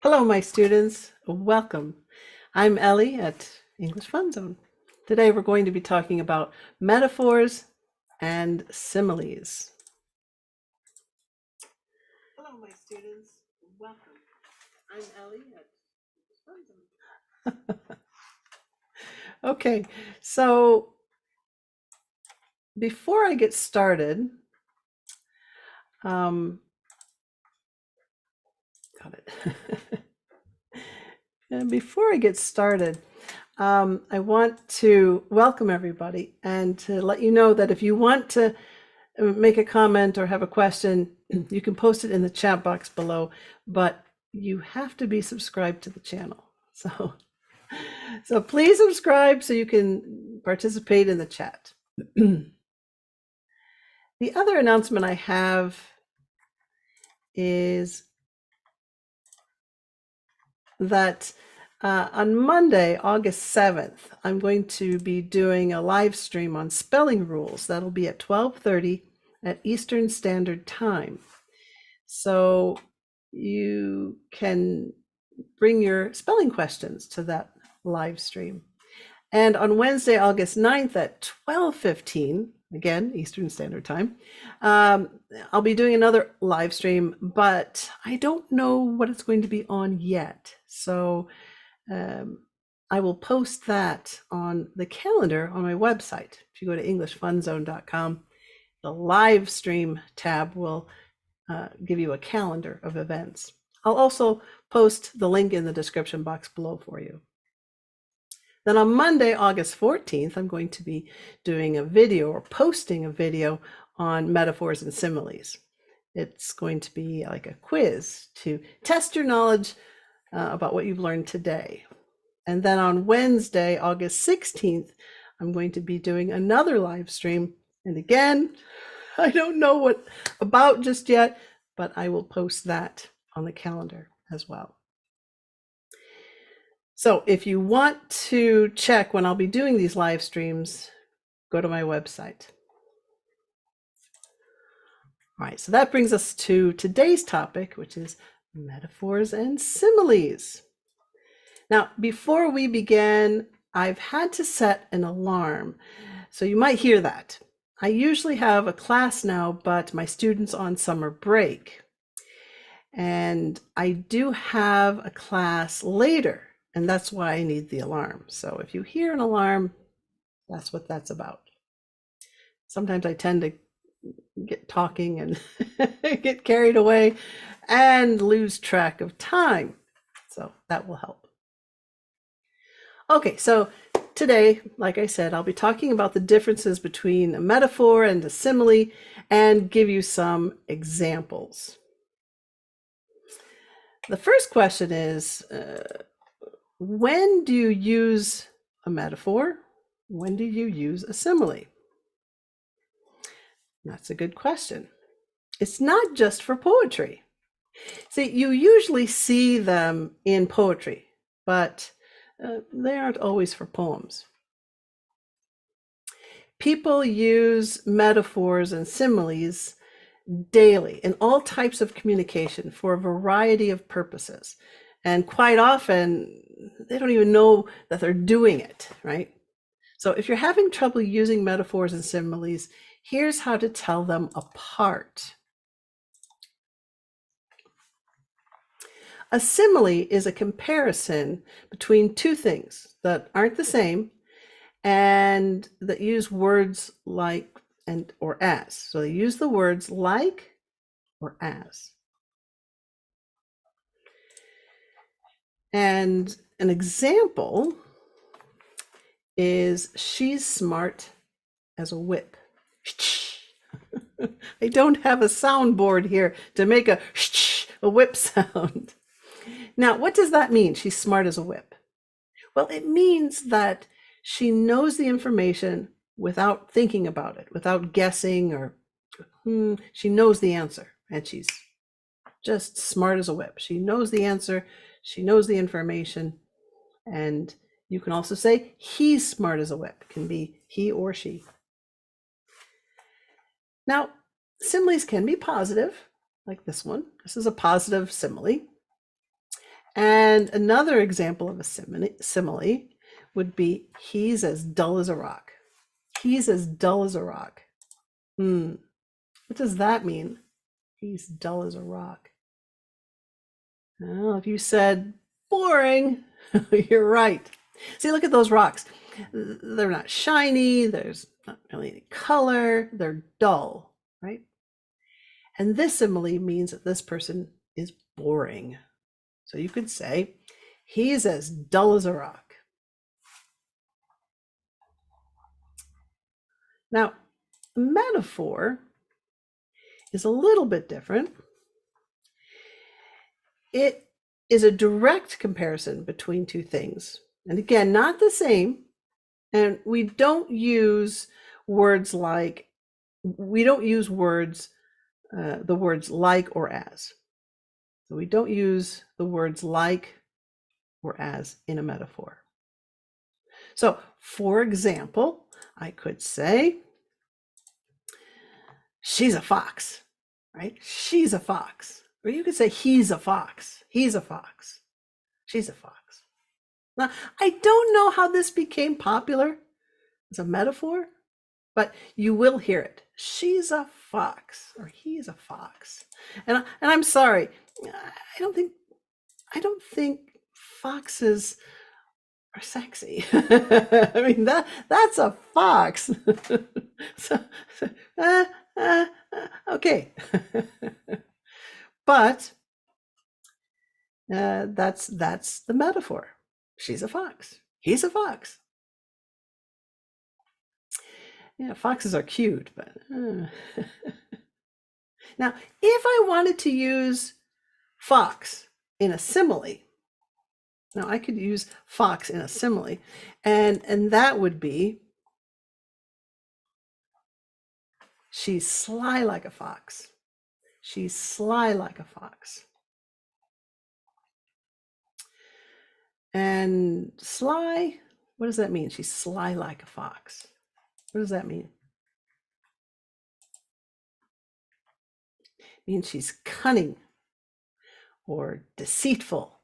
Hello, my students. Welcome. I'm Ellie at English Fun Zone. Today we're going to be talking about metaphors and similes. Hello, my students. Welcome. I'm Ellie at English Fun Zone. Okay, so before I get started, got it. And before I get started, I want to welcome everybody and to let you know that if you want to make a comment or have a question, you can post it in the chat box below, but you have to be subscribed to the channel. So please subscribe so you can participate in the chat. The other announcement I have is that on Monday, August 7th, I'm going to be doing a live stream on spelling rules. That'll be at 12:30 at Eastern Standard Time. So you can bring your spelling questions to that live stream. And on Wednesday, August 9th at 12:15, again, Eastern Standard Time, I'll be doing another live stream, but I don't know what it's going to be on yet. So I will post that on the calendar on my website. If you go to englishfunzone.com, the live stream tab will give you a calendar of events. I'll also post the link in the description box below for you. Then on Monday, August 14th, I'm going to be doing a video or posting a video on metaphors and similes. It's going to be like a quiz to test your knowledge about what you've learned today. And then on Wednesday, August 16th, I'm going to be doing another live stream. And again, I don't know what about just yet, but I will post that on the calendar as well. So if you want to check when I'll be doing these live streams, go to my website. All right, so that brings us to today's topic, which is metaphors and similes. Now, before we begin, I've had to set an alarm. So you might hear that. I usually have a class now, but my students on summer break. And I do have a class later, and that's why I need the alarm. So if you hear an alarm, that's what that's about. Sometimes I tend to get talking and get carried away and lose track of time. So that will help. Okay, so today, like I said, I'll be talking about the differences between a metaphor and a simile and give you some examples. The first question is, when do you use a metaphor? When do you use a simile? That's a good question. It's not just for poetry. See, you usually see them in poetry, but they aren't always for poems. People use metaphors and similes daily in all types of communication for a variety of purposes. And quite often, they don't even know that they're doing it, right? So if you're having trouble using metaphors and similes, here's how to tell them apart. A simile is a comparison between two things that aren't the same and that use words like and or as. So they use the words like or as. And an example is she's smart as a whip. I don't have a soundboard here to make a whip sound. Now, what does that mean? She's smart as a whip. Well, it means that she knows the information without thinking about it, without guessing or she knows the answer, and she's just smart as a whip. She knows the answer, she knows the information, and you can also say he's smart as a whip. It can be he or she. Now, similes can be positive, like this one. This is a positive simile. And another example of a simile would be, he's as dull as a rock. He's as dull as a rock. What does that mean? He's dull as a rock. Well, if you said boring, you're right. See, look at those rocks. They're not shiny, there's not really any color, they're dull, right? And this simile means that this person is boring. So you could say, he's as dull as a rock. Now, metaphor is a little bit different. It is a direct comparison between two things. And again, not the same. And we don't use words like, the words like or as. So we don't use the words like or as in a metaphor. So, for example, I could say, she's a fox, right? She's a fox. Or you could say, he's a fox. He's a fox. She's a fox. Now, I don't know how this became popular as a metaphor, but you will hear it. She's a fox, or he's a fox. And I'm sorry, I don't think foxes are sexy. I mean, that's a fox. so, okay. But that's the metaphor. She's a fox. He's a fox. Yeah, foxes are cute, but now, if I wanted to use fox in a simile, now I could use fox in a simile, and that would be, she's sly like a fox. She's sly like a fox. And sly, what does that mean? She's sly like a fox. What does that mean? It means she's cunning or deceitful.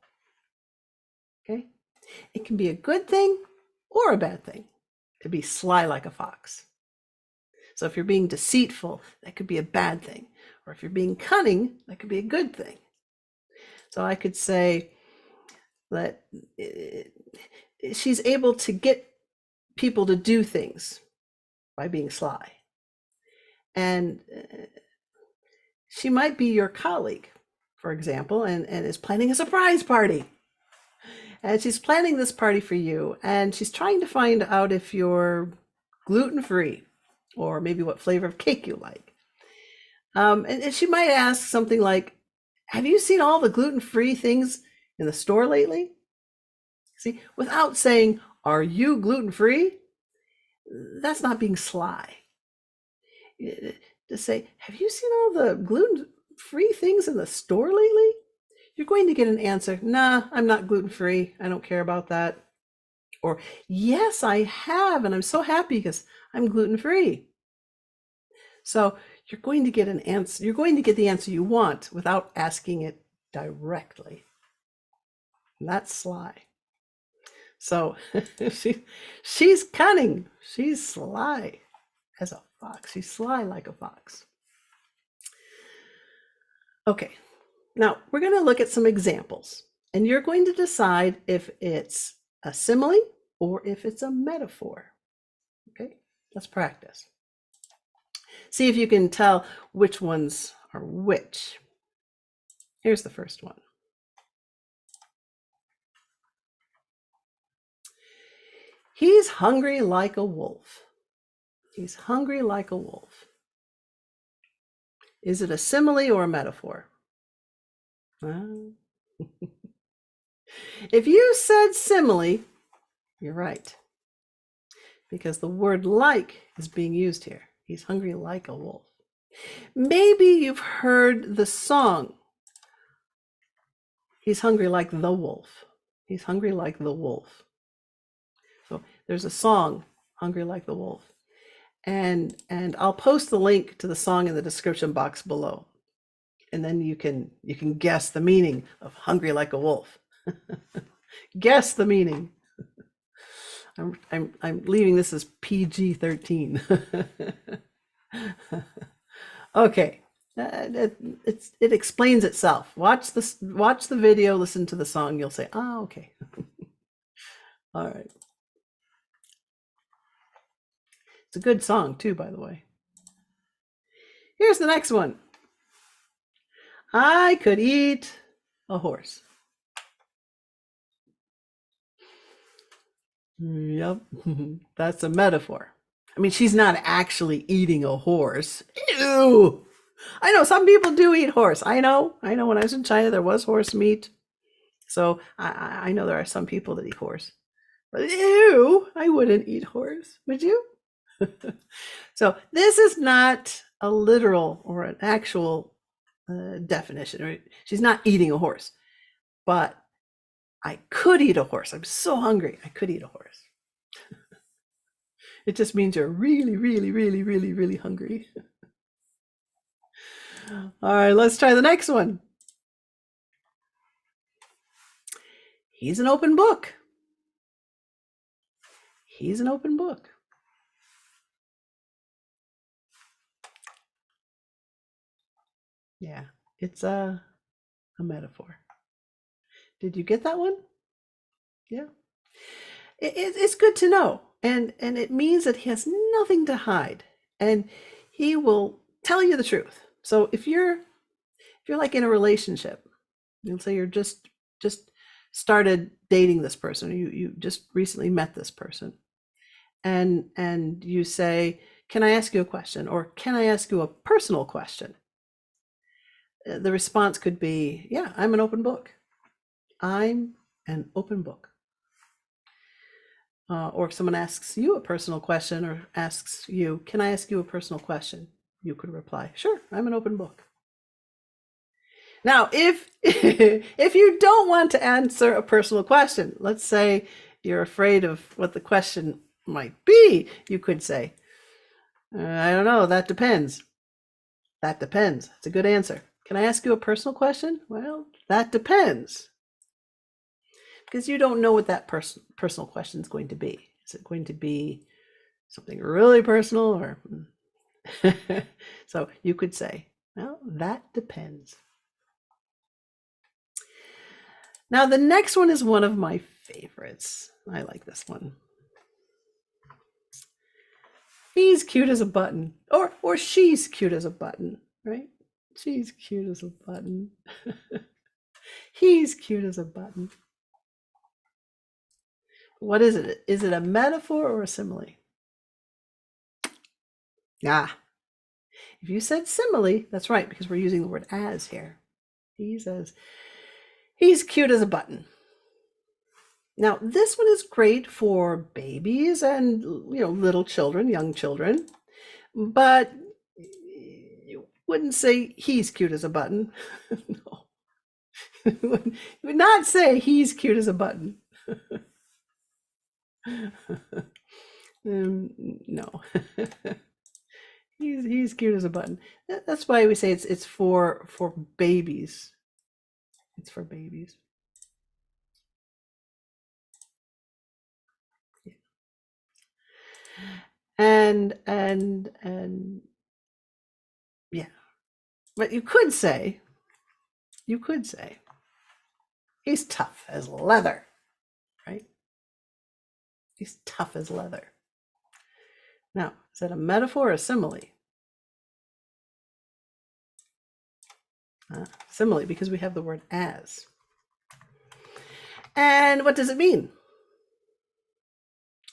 Okay? It can be a good thing or a bad thing to be sly like a fox. So if you're being deceitful, that could be a bad thing. Or if you're being cunning, that could be a good thing. So I could say that she's able to get people to do things by being sly. And she might be your colleague, for example, and is planning a surprise party. And she's planning this party for you, and she's trying to find out if you're gluten-free, or maybe what flavor of cake you like. And she might ask something like, have you seen all the gluten-free things in the store lately? See, without saying, are you gluten-free? That's not being sly. To say, have you seen all the gluten-free things in the store lately? You're going to get an answer, nah, I'm not gluten-free. I don't care about that. Or, yes, I have, and I'm so happy because I'm gluten-free. So you're going to get an answer. You're going to get the answer you want without asking it directly. And that's sly. So she's cunning. She's sly as a fox. She's sly like a fox. Okay, now we're going to look at some examples, and you're going to decide if it's a simile or if it's a metaphor. Okay, let's practice. See if you can tell which ones are which. Here's the first one. He's hungry like a wolf. He's hungry like a wolf. Is it a simile or a metaphor? If you said simile, you're right, because the word like is being used here. He's hungry like a wolf. Maybe you've heard the song, he's hungry like the wolf. He's hungry like the wolf. So there's a song, Hungry Like the Wolf. And I'll post the link to the song in the description box below. And then you can guess the meaning of hungry like a wolf. Guess the meaning. I'm leaving this as PG-13. Okay. It explains itself. Watch the video, listen to the song, you'll say, "Oh, okay." All right. It's a good song too, by the way. Here's the next one. I could eat a horse. Yep. That's a metaphor. I mean, she's not actually eating a horse. Ew. I know some people do eat horse. I know. When I was in China, there was horse meat. So I know there are some people that eat horse. But ew, I wouldn't eat horse. Would you? So this is not a literal or an actual definition. Right? She's not eating a horse. But I could eat a horse. I'm so hungry. I could eat a horse. It just means you're really, really, really, really, really hungry. All right, let's try the next one. He's an open book. He's an open book. Yeah, it's a metaphor. Did you get that one? Yeah. It's good to know. And it means that he has nothing to hide. And he will tell you the truth. So if you're like in a relationship, and say you're just started dating this person, or you just recently met this person, and you say, "Can I ask you a question?" or "Can I ask you a personal question?" The response could be, "Yeah, I'm an open book. I'm an open book." Or if someone asks you a personal question or asks you, "Can I ask you a personal question?" you could reply, "Sure, I'm an open book." Now, if if you don't want to answer a personal question, let's say you're afraid of what the question might be, you could say, "I don't know, that depends." That depends. It's a good answer. "Can I ask you a personal question?" Well, that depends. Because you don't know what that personal question is going to be. Is it going to be something really personal or so you could say, "Well, that depends." Now, the next one is one of my favorites. I like this one. He's cute as a button, or she's cute as a button, right? She's cute as a button. He's cute as a button. What is it? Is it a metaphor or a simile? Ah, if you said simile, that's right, because we're using the word as here. He says, he's cute as a button. Now, this one is great for babies and little children, young children, but you wouldn't say he's cute as a button. No. You would not say he's cute as a button. No. He's cute as a button. That's why we say it's for babies. It's for babies. Yeah. And yeah. But you could say he's tough as leather, right? He's tough as leather. Now, is that a metaphor or a simile? Simile, because we have the word as. And what does it mean?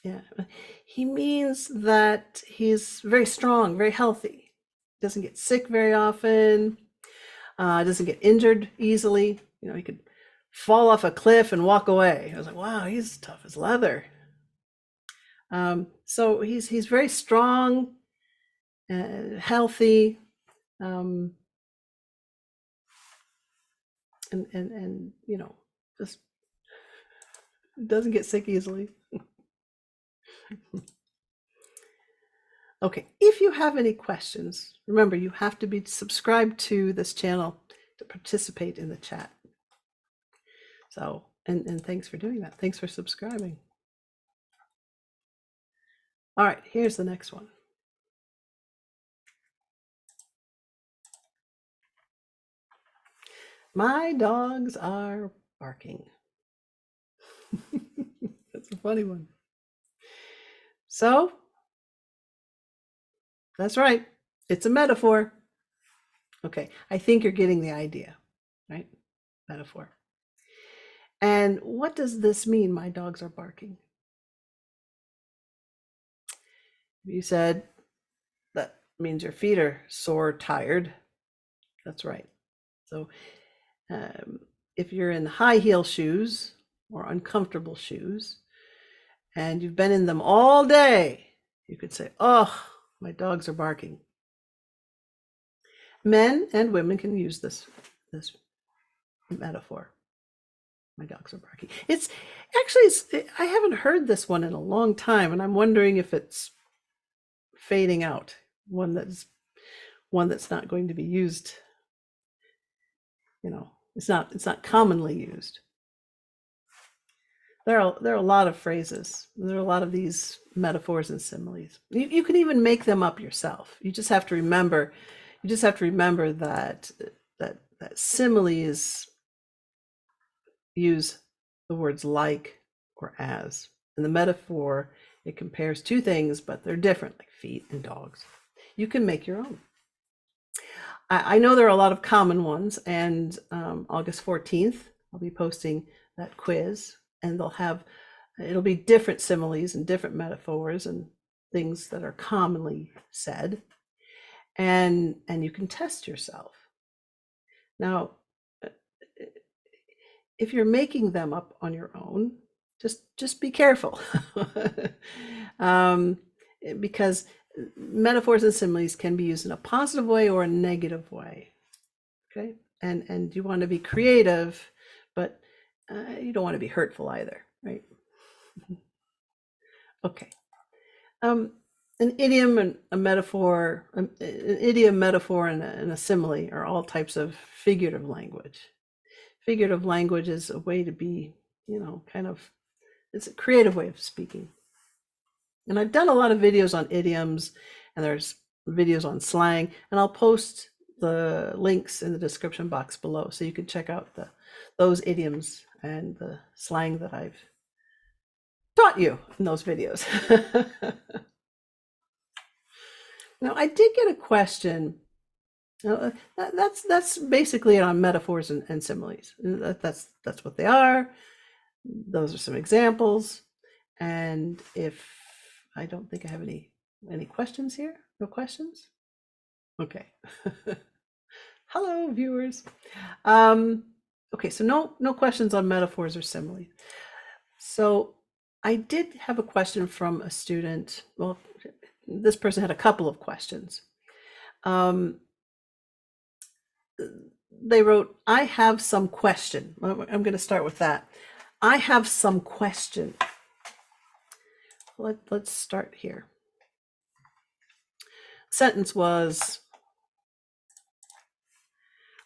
Yeah, he means that he's very strong, very healthy. Doesn't get sick very often. Doesn't get injured easily. He could fall off a cliff and walk away. I was like, wow, he's tough as leather. So he's very strong, healthy, and just doesn't get sick easily. Okay, if you have any questions, remember you have to be subscribed to this channel to participate in the chat. So and thanks for doing that. Thanks for subscribing. All right, here's the next one. My dogs are barking. That's a funny one. So, that's right. It's a metaphor. Okay, I think you're getting the idea, right? Metaphor. And what does this mean, my dogs are barking? You said that means your feet are sore, tired. That's right. So if you're in high heel shoes or uncomfortable shoes and you've been in them all day, you could say, oh, my dogs are barking. Men and women can use this metaphor. My dogs are barking. It's actually, I haven't heard this one in a long time, and I'm wondering if it's fading out. One that's not going to be used. You know, it's not commonly used. There are a lot of phrases. There are a lot of these metaphors and similes. You can even make them up yourself. You just have to remember. You just have to remember that similes use the words like or as. In the metaphor, it compares two things, but they're different, like feet and dogs. You can make your own. I know there are a lot of common ones, and August 14th, I'll be posting that quiz, and it'll be different similes and different metaphors and things that are commonly said, and you can test yourself. Now, if you're making them up on your own, just be careful, because metaphors and similes can be used in a positive way or a negative way. Okay, and you want to be creative, but you don't want to be hurtful either, right? Okay. An idiom and a metaphor, an idiom, metaphor, and a simile are all types of figurative language. Figurative language is a way to be, it's a creative way of speaking. And I've done a lot of videos on idioms, and there's videos on slang, and I'll post the links in the description box below so you can check out those idioms and the slang that I've taught you in those videos. Now, I did get a question. That's basically it on metaphors and similes. That's what they are. Those are some examples. And if I don't think I have any questions here. No questions? Okay. Hello, viewers. Okay, so no questions on metaphors or similes. So I did have a question from a student. Well, this person had a couple of questions. They wrote, I have some question. I'm going to start with that. I have some question. Let's start here. Sentence was,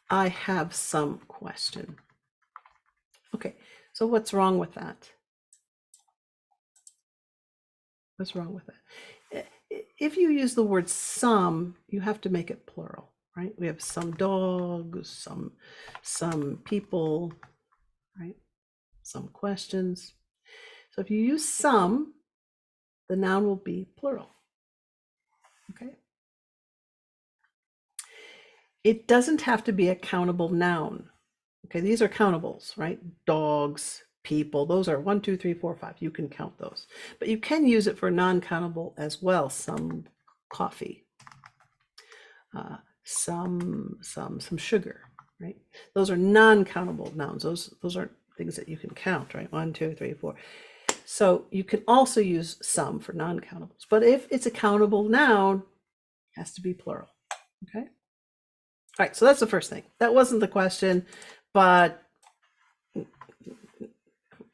I have some question. Okay, so what's wrong with that? What's wrong with it? If you use the word some, you have to make it plural, right? We have some dogs, some people, right? Some questions. So if you use some, the noun will be plural. Okay. It doesn't have to be a countable noun. Okay, these are countables, right? Dogs, people, those are 1, 2, 3, 4, 5. You can count those. But you can use it for non-countable as well. Some coffee, some sugar, right? Those are non-countable nouns. Those aren't things that you can count, right? 1, 2, 3, 4. So you can also use some for non-countables. But if it's a countable noun, it has to be plural. Okay. All right, so that's the first thing. That wasn't the question, but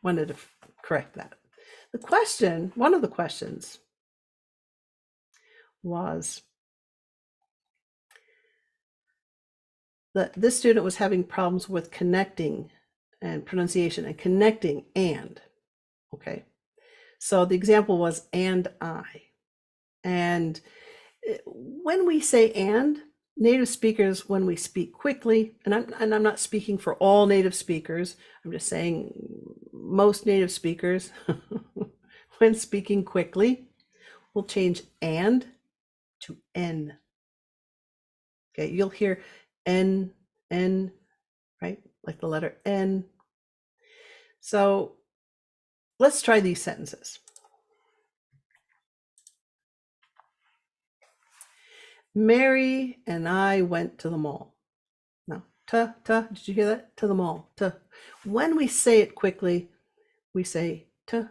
wanted to correct that. The question, one of the questions was that this student was having problems with connecting and pronunciation and connecting and. Okay. So the example was and I. And when we say and, native speakers, when we speak quickly, and I'm not speaking for all native speakers, I'm just saying most native speakers, when speaking quickly, will change and to n. Okay, you'll hear n, right? Like the letter n. So let's try these sentences. Mary and I went to the mall. Now, did you hear that? To the mall, When we say it quickly, we say to.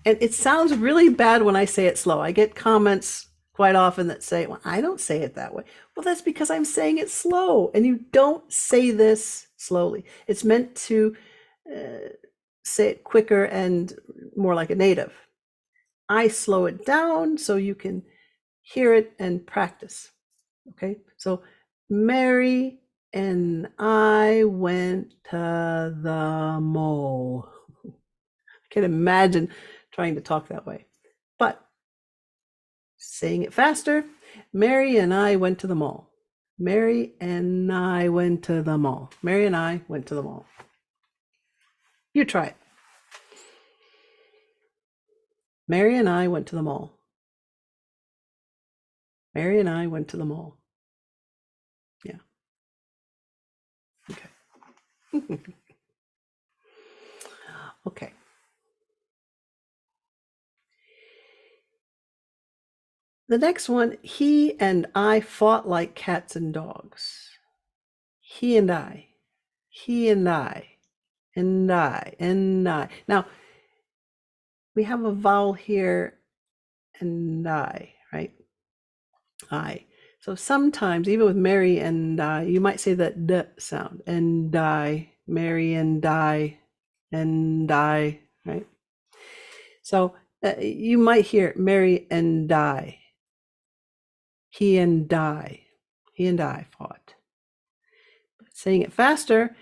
And it sounds really bad when I say it slow. I get comments quite often that say, well, I don't say it that way. Well, that's because I'm saying it slow, and you don't say this slowly. It's meant to say it quicker and more like a native. I slow it down so you can hear it and practice. Okay, so Mary and I went to the mall. I can't imagine trying to talk that way, but saying it faster. Mary and I went to the mall. Mary and I went to the mall. Mary and I went to the mall. You try it. Mary and I went to the mall. Mary and I went to the mall. Yeah. Okay. Okay. The next one, he and I fought like cats and dogs. He and I. He and I. And I. And I. Now, we have a vowel here, and I, right? I. So sometimes, even with Mary and I, you might say that D sound. And I. Mary and I. And I, right? So you might hear Mary and I. He and I. He and I fought. Saying it faster,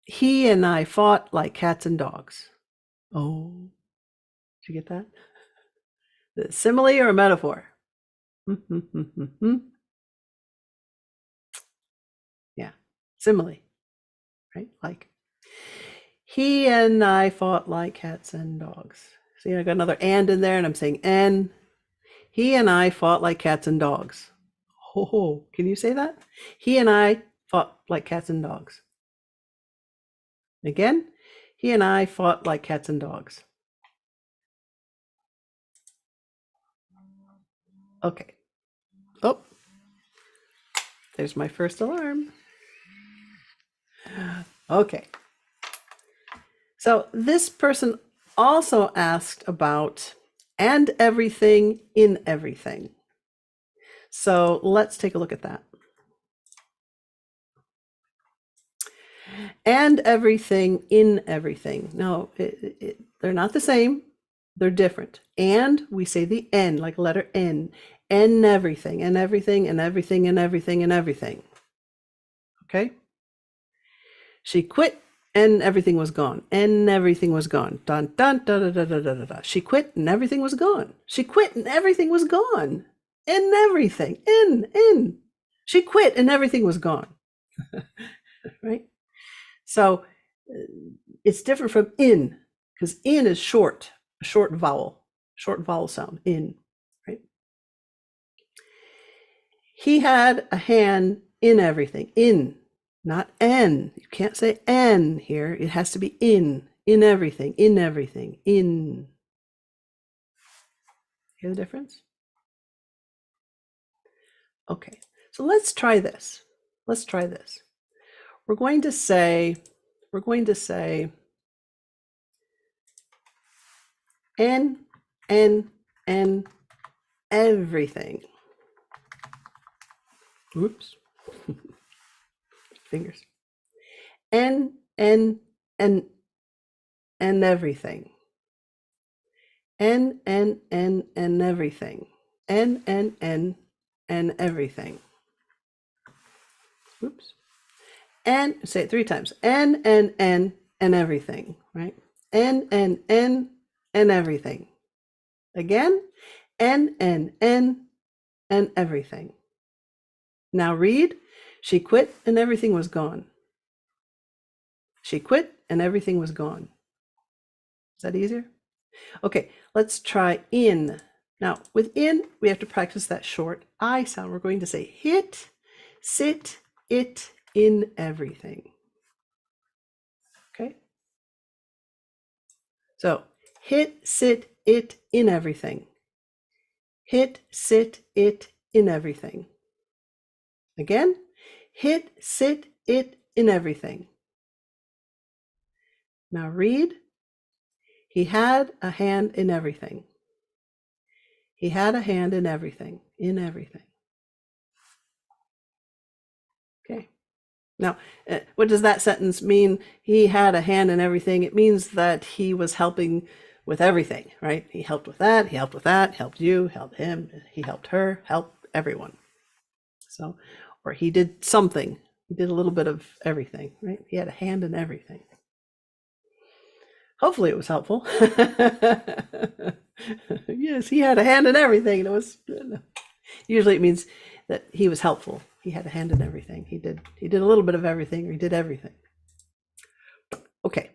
he and I fought like cats and dogs. Oh, did you get that? The simile or a metaphor? Yeah, simile, right? Like, he and I fought like cats and dogs. See, I got another and in there, and I'm saying and. He and I fought like cats and dogs. Oh, can you say that? He and I fought like cats and dogs. Again, he and I fought like cats and dogs. Okay. Oh, there's my first alarm. Okay. So this person also asked about and everything in everything. So let's take a look at that. And everything in everything. No, they're not the same. They're different. And we say the N, like letter N. And everything, and everything, and everything, and everything, and everything. Okay? She quit and everything was gone. And everything was gone. Dun, dun, da, da, da, da, da, da. She quit and everything was gone. She quit and everything was gone. And everything. In. She quit and everything was gone. Right? So it's different from in, because in is short, a short vowel sound, in, right? He had a hand in everything, in, not n. You can't say n here. It has to be in everything, in everything, in. Hear the difference? Okay, so let's try this. Let's try this. We're going to say n, everything. Oops. Fingers. And everything. And everything. And everything. Oops. and say it 3 times. And everything, right? And everything. Again, and everything. Now read, she quit and everything was gone. She quit and everything was gone. Is that easier? Okay, let's try in. Now, with in, we have to practice that short I sound. We're going to say hit, sit, it, in everything. Okay? So, hit, sit, it, in everything. Hit, sit, it, in everything. Again, hit, sit, it, in everything. Now read, he had a hand in everything. He had a hand in everything, in everything. Okay. Now, what does that sentence mean? He had a hand in everything. It means that he was helping with everything, right? He helped with that, he helped with that, helped you, helped him, he helped her, helped everyone. So, or he did something. He did a little bit of everything, right? He had a hand in everything. Hopefully it was helpful. Yes, he had a hand in everything. It was usually it means that he was helpful. He had a hand in everything. He did a little bit of everything, or he did everything. Okay.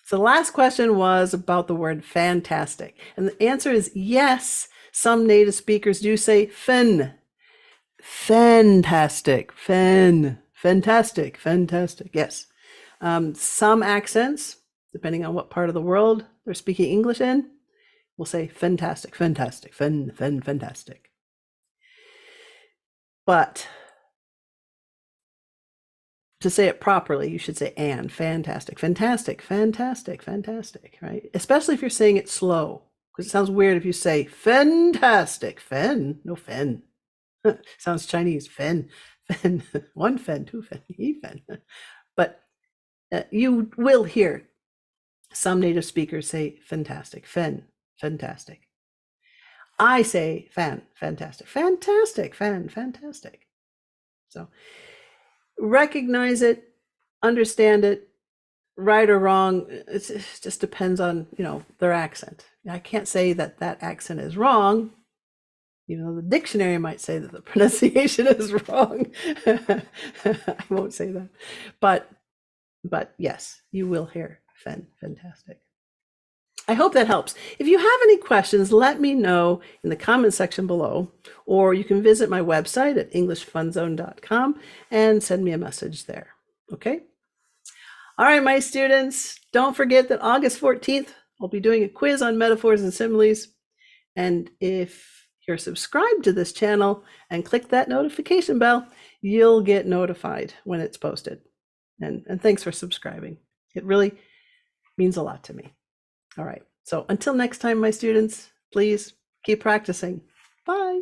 So the last question was about the word fantastic. And the answer is yes. Some native speakers do say fen. Fantastic. Fantastic. Yes. Some accents, depending on what part of the world they're speaking English in, will say fantastic. Fantastic. But to say it properly, you should say and fantastic, right? Especially if you're saying it slow, because it sounds weird if you say fantastic, no fen. Sounds Chinese, fen, one fen, two fen, he fen. But you will hear some native speakers say fantastic, fantastic. I say fantastic. So recognize it, understand it, right or wrong. It just depends on, their accent. I can't say that accent is wrong. The dictionary might say that the pronunciation is wrong. I won't say that. But yes, you will hear fantastic. I hope that helps. If you have any questions, let me know in the comment section below, or you can visit my website at englishfunzone.com and send me a message there. Okay? All right, my students, don't forget that August 14th, I'll be doing a quiz on metaphors and similes. And if you're subscribed to this channel and click that notification bell, you'll get notified when it's posted. And thanks for subscribing. It really means a lot to me. All right. So until next time, my students, please keep practicing. Bye.